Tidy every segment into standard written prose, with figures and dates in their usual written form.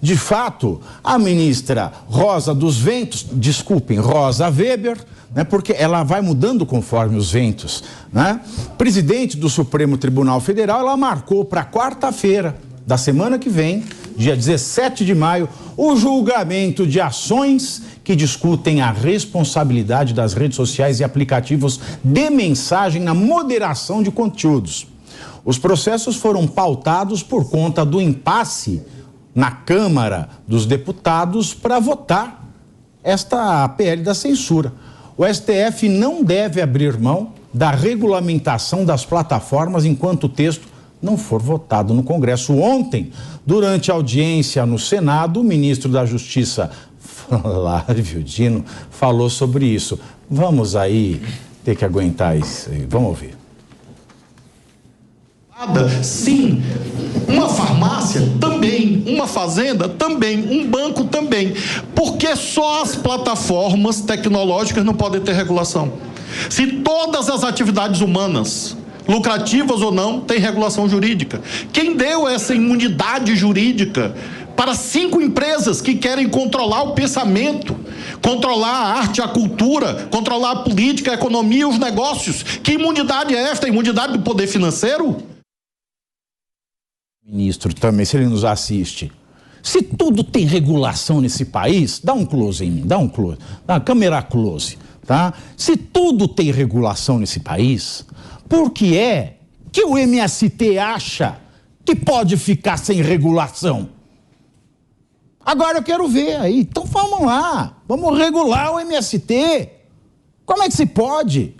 De fato, a ministra Rosa Weber, né, porque ela vai mudando conforme os ventos, né? Presidente do Supremo Tribunal Federal, ela marcou para quarta-feira da semana que vem, dia 17 de maio, o julgamento de ações que discutem a responsabilidade das redes sociais e aplicativos de mensagem na moderação de conteúdos. Os processos foram pautados por conta do impasse na Câmara dos Deputados para votar esta PL da censura. O STF não deve abrir mão da regulamentação das plataformas enquanto o texto não for votado no Congresso. Ontem, durante a audiência no Senado, o ministro da Justiça, Flávio Dino, falou sobre isso. Vamos aí ter que aguentar isso. Vamos ouvir. Sim, uma farmácia também, uma fazenda também, um banco também. Porque só as plataformas tecnológicas não podem ter regulação. Se todas as atividades humanas, lucrativas ou não, têm regulação jurídica. Quem deu essa imunidade jurídica para 5 empresas que querem controlar o pensamento, controlar a arte, a cultura, controlar a política, a economia, os negócios? Que imunidade é esta? A imunidade do poder financeiro? Ministro, também, se ele nos assiste, se tudo tem regulação nesse país, dá um close em mim, dá uma câmera close, tá? Se tudo tem regulação nesse país, por que é que o MST acha que pode ficar sem regulação? Agora eu quero ver aí, então vamos lá, vamos regular o MST. Como é que se pode?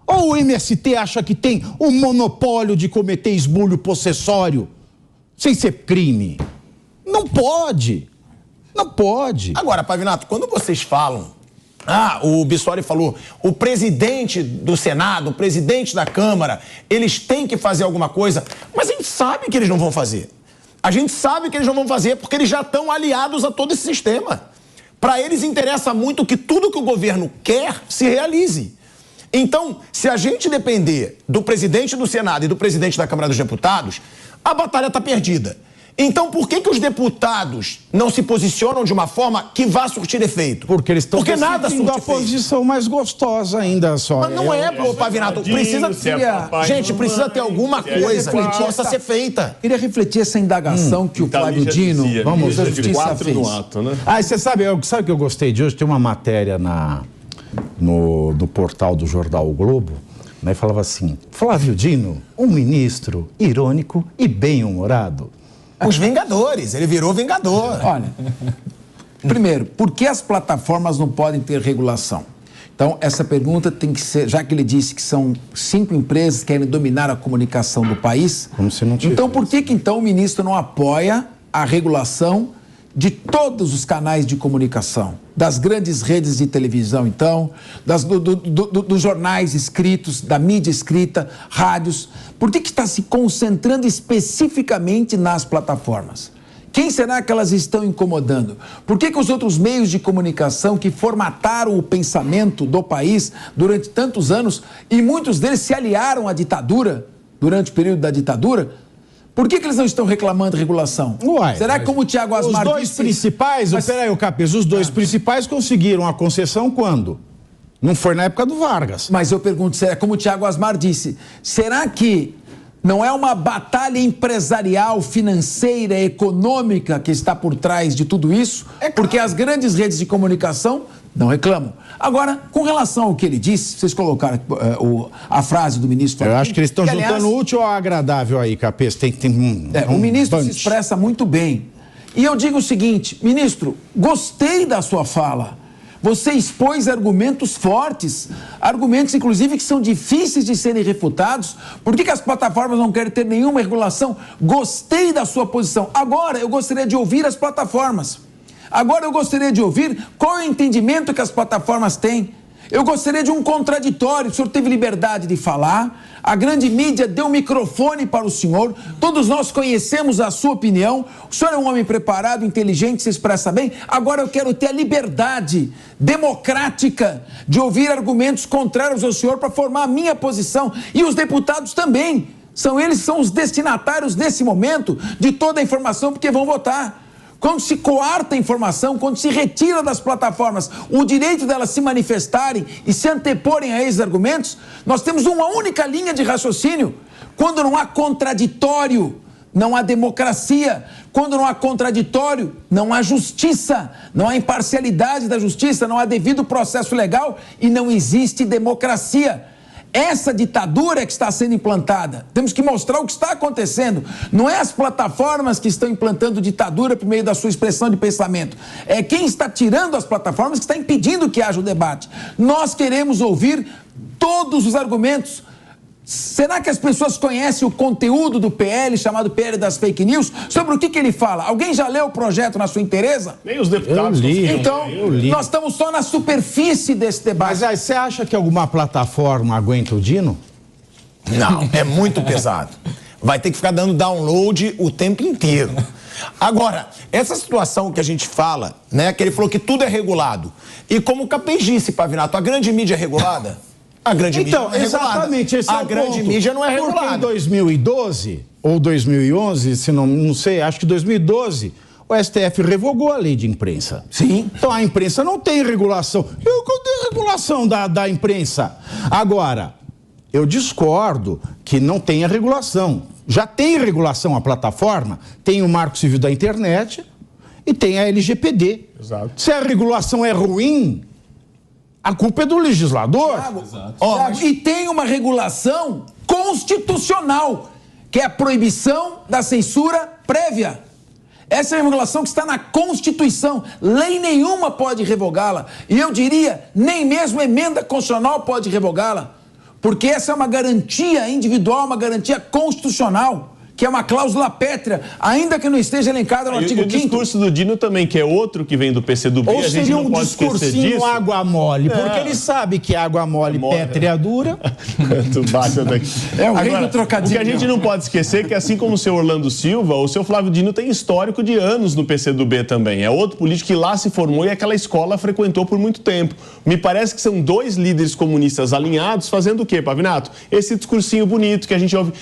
Ou o MST acha que tem o monopólio de cometer esbulho possessório sem ser crime? Não pode. Não pode. Agora, Pavinato, quando vocês falam... o Bissoli falou, o presidente do Senado, o presidente da Câmara, eles têm que fazer alguma coisa, mas a gente sabe que eles não vão fazer. A gente sabe que eles não vão fazer porque eles já estão aliados a todo esse sistema. Para eles interessa muito que tudo que o governo quer se realize. Então, se a gente depender do presidente do Senado e do presidente da Câmara dos Deputados, a batalha está perdida. Então, por que os deputados não se posicionam de uma forma que vá surtir efeito? Porque eles estão decidindo a posição mais gostosa ainda só. Mas não Pavinato. Precisa ter alguma coisa que possa ser feita. Queria refletir essa indagação que o Flávio Dino, vamos da Justiça, fez. No ato, né? Você sabe que eu gostei de hoje? Tem uma matéria no portal do Jornal O Globo, né? Falava assim, Flávio Dino, um ministro irônico e bem-humorado. Os Vingadores, ele virou Vingador. Olha, primeiro, por que as plataformas não podem ter regulação? Então, essa pergunta tem que ser, já que ele disse que são 5 empresas que querem dominar a comunicação do país, como se não tivesse. Então, por que então o ministro não apoia a regulação de todos os canais de comunicação, das grandes redes de televisão, então, dos jornais escritos, da mídia escrita, rádios? Por que está se concentrando especificamente nas plataformas? Quem será que elas estão incomodando? Por que os outros meios de comunicação que formataram o pensamento do país durante tantos anos, e muitos deles se aliaram à ditadura, durante o período da ditadura, por que eles não estão reclamando regulação? Será que, como o Tiago Asmar disse... Os dois principais, peraí, Capes, os dois principais conseguiram a concessão quando? Não foi na época do Vargas. Mas eu pergunto, como o Tiago Asmar disse, será que não é uma batalha empresarial, financeira, econômica que está por trás de tudo isso? Porque as grandes redes de comunicação não reclamam. Agora, com relação ao que ele disse, vocês colocaram a frase do ministro... Eu acho que eles estão juntando o útil ao agradável aí, Capês. O ministro se expressa muito bem. E eu digo o seguinte, ministro, gostei da sua fala. Você expôs argumentos fortes, argumentos, inclusive, que são difíceis de serem refutados. Por que as plataformas não querem ter nenhuma regulação? Gostei da sua posição. Agora, eu gostaria de ouvir as plataformas. Agora eu gostaria de ouvir qual é o entendimento que as plataformas têm. Eu gostaria de um contraditório. O senhor teve liberdade de falar, a grande mídia deu microfone para o senhor, todos nós conhecemos a sua opinião, o senhor é um homem preparado, inteligente, se expressa bem. Agora eu quero ter a liberdade democrática de ouvir argumentos contrários ao senhor para formar a minha posição. E os deputados também. Eles são os destinatários nesse momento de toda a informação, porque vão votar. quando se coarta a informação, quando se retira das plataformas o direito delas se manifestarem e se anteporem a esses argumentos, nós temos uma única linha de raciocínio. Quando não há contraditório, não há democracia. Quando não há contraditório, não há justiça, não há imparcialidade da justiça, não há devido processo legal e não existe democracia. Essa ditadura é que está sendo implantada. Temos que mostrar o que está acontecendo. Não é as plataformas que estão implantando ditadura por meio da sua expressão de pensamento. É quem está tirando as plataformas que está impedindo que haja o debate. Nós queremos ouvir todos os argumentos. Será que as pessoas conhecem o conteúdo do PL, chamado PL das fake news? Sobre o que ele fala? Alguém já leu o projeto na sua inteireza? Nem os deputados. Então, nós estamos só na superfície desse debate. Mas aí, você acha que alguma plataforma aguenta o Dino? Não, é muito pesado. Vai ter que ficar dando download o tempo inteiro. Agora, essa situação que a gente fala, né, que ele falou que tudo é regulado. E como o Capês disse, Pavinato, a grande mídia é regulada? A grande mídia não é regulada. Exatamente, esse é o ponto. A grande mídia não é regulada. Porque em 2012, ou 2011, se não sei, acho que 2012, o STF revogou a lei de imprensa. Sim. Então a imprensa não tem regulação. Cadê a regulação da imprensa? Agora, eu discordo que não tenha regulação. Já tem regulação a plataforma, tem o Marco Civil da Internet e tem a LGPD. Exato. Se a regulação é ruim, a culpa é do legislador. E tem uma regulação constitucional, que é a proibição da censura prévia. Essa é a regulação que está na Constituição. Lei nenhuma pode revogá-la. E eu diria, nem mesmo emenda constitucional pode revogá-la. Porque essa é uma garantia individual, uma garantia constitucional, que é uma cláusula pétrea, ainda que não esteja elencada no artigo 5º. O discurso do Dino também, que é outro que vem do PCdoB, ou a gente seria não pode esquecer disso. Discursinho água mole, porque ele sabe que água mole, pétrea dura. Tu bate daqui. É o rei do trocadilho. O que a gente não pode esquecer é que, assim como o seu Orlando Silva, o seu Flávio Dino tem histórico de anos no PCdoB também. É outro político que lá se formou e aquela escola frequentou por muito tempo. Me parece que são dois líderes comunistas alinhados fazendo o quê, Pavinato? Esse discursinho bonito que a gente ouve.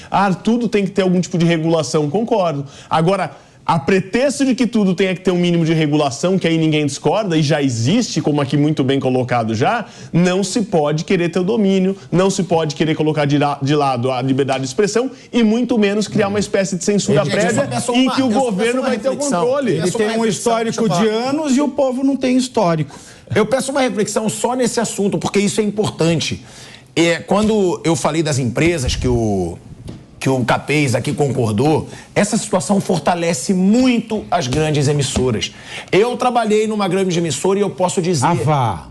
Tudo tem que ter algum tipo de regulação, concordo. Agora, a pretexto de que tudo tenha que ter um mínimo de regulação, que aí ninguém discorda, e já existe, como aqui muito bem colocado já, não se pode querer ter o domínio, não se pode querer colocar de lado a liberdade de expressão e muito menos criar uma espécie de censura prévia em que o governo vai ter o controle. Ele tem um histórico de anos e o povo não tem histórico. Eu peço uma reflexão só nesse assunto, porque isso é importante. Quando eu falei das empresas que o Capês aqui concordou, essa situação fortalece muito as grandes emissoras. Eu trabalhei numa grande emissora e eu posso dizer,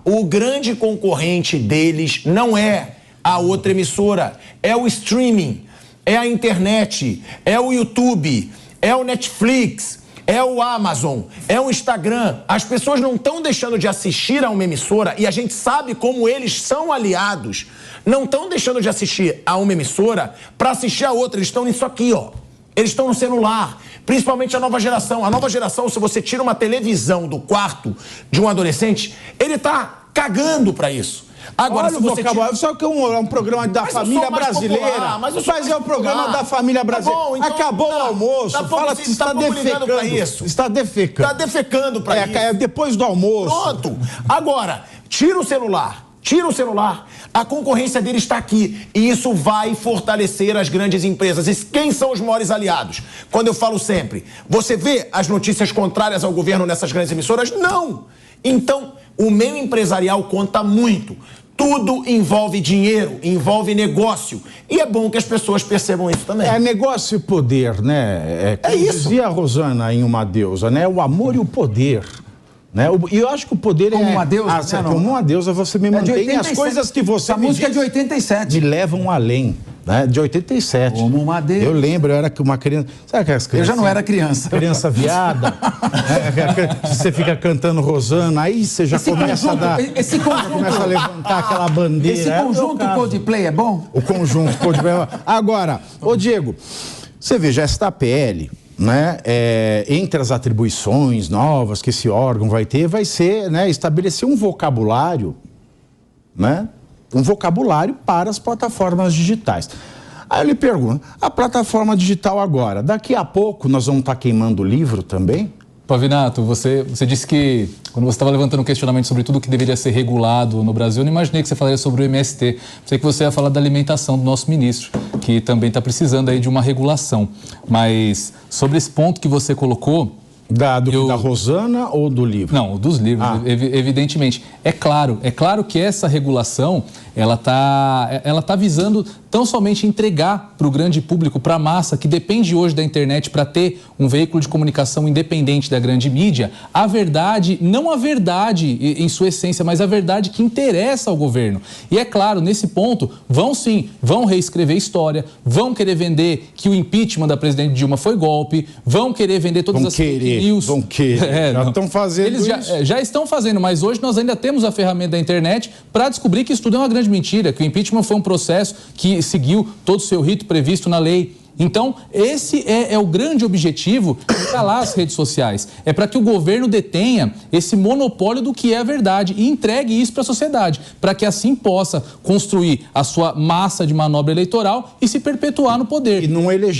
o grande concorrente deles não é a outra emissora, é o streaming, é a internet, é o YouTube, é o Netflix, é o Amazon, é o Instagram. As pessoas não estão deixando de assistir a uma emissora e a gente sabe como eles são aliados. Não estão deixando de assistir a uma emissora para assistir a outra. Eles estão nisso aqui, ó. Eles estão no celular. Principalmente a nova geração. A nova geração, se você tira uma televisão do quarto de um adolescente, ele tá cagando para isso. Agora, olha, se você só que é um programa da família brasileira. Mas é o programa da família brasileira. Tá bom, então, acabou o almoço. Tá fala que está defecando para isso. Está defecando. Está defecando para isso. É depois do almoço. Pronto. Agora, tira o celular. Tira o celular. A concorrência dele está aqui. E isso vai fortalecer as grandes empresas. E quem são os maiores aliados? Quando eu falo sempre, você vê as notícias contrárias ao governo nessas grandes emissoras? Não. Então, o meio empresarial conta muito. Tudo envolve dinheiro, envolve negócio. E é bom que as pessoas percebam isso também. É negócio e poder, né? Como isso. Dizia a Rosana em Uma Deusa, né? O amor e o poder. Né? E eu acho que o poder como uma deusa, como uma deusa, você me mantém as coisas que você me música é de 87. Me levam além, né? De 87. Como uma deusa. Eu lembro, eu era uma criança. Sabe aquelas crianças? Eu já não era criança. Criança viada. Você fica cantando Rosana, aí você já começa a dar. Começa a levantar aquela bandeira. Esse conjunto Coldplay é bom? O conjunto Coldplay. Agora, ô Diego, você veja, esta PL. Né, entre as atribuições novas que esse órgão vai ter, vai ser, né, estabelecer um vocabulário, né, um vocabulário para as plataformas digitais. Aí eu lhe pergunto, a plataforma digital agora, daqui a pouco nós vamos estar queimando o livro também? Pavinato, você disse que, quando você estava levantando um questionamento sobre tudo que deveria ser regulado no Brasil, eu não imaginei que você falaria sobre o MST. Sei que você ia falar da alimentação do nosso ministro, que também está precisando aí de uma regulação. Mas sobre esse ponto que você colocou... Da Rosana ou do livro? Não, dos livros, evidentemente. É claro que essa regulação, ela tá visando tão somente entregar para o grande público, para a massa, que depende hoje da internet para ter um veículo de comunicação independente da grande mídia, a verdade, não a verdade em sua essência, mas a verdade que interessa ao governo. E é claro, nesse ponto, vão reescrever história, vão querer vender que o impeachment da presidente Dilma foi golpe, vão querer vender todas as fake news. Vão querer. Já estão fazendo Eles já estão fazendo, mas hoje nós ainda temos a ferramenta da internet para descobrir que isso tudo é uma grande mentira, que o impeachment foi um processo que seguiu todo o seu rito previsto na lei. Então, esse é o grande objetivo de calar as redes sociais. É para que o governo detenha esse monopólio do que é a verdade e entregue isso para a sociedade, para que assim possa construir a sua massa de manobra eleitoral e se perpetuar no poder. E não eleger